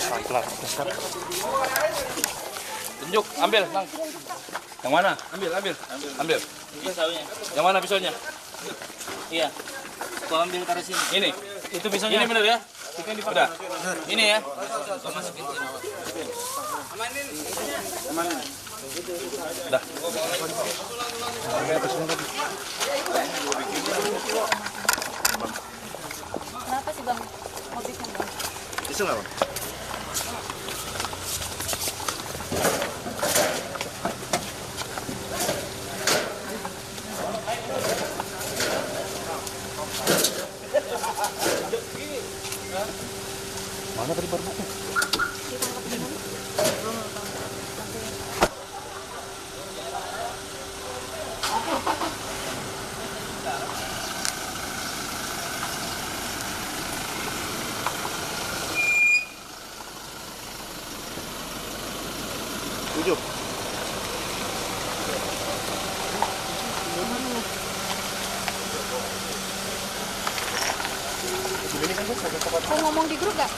Pelan-pelan, besar. Tunjuk, ambil, Bang. Yang mana? Ambil. Pisaunya. Yang mana pisaunya? Iya. Gua ambil taruh sini. Ini. Itu pisaunya. Ini bener ya? Udah. Ini ya. Gua masukin sini. Udah. Kenapa sih Bang? Motifnya Bang? Bisa nggak, Bang? Mana tadi barbuknya? Tujuh. Mau ngomong di grup gak?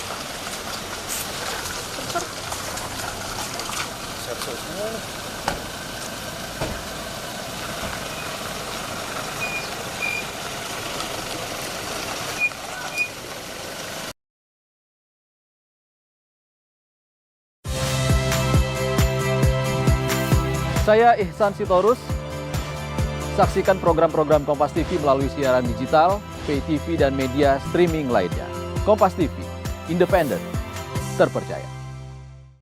Saya Ihsan Sitorus. Saksikan program-program Kompas TV melalui siaran digital, pay TV, dan media streaming lainnya. Kompas TV, independen, terpercaya.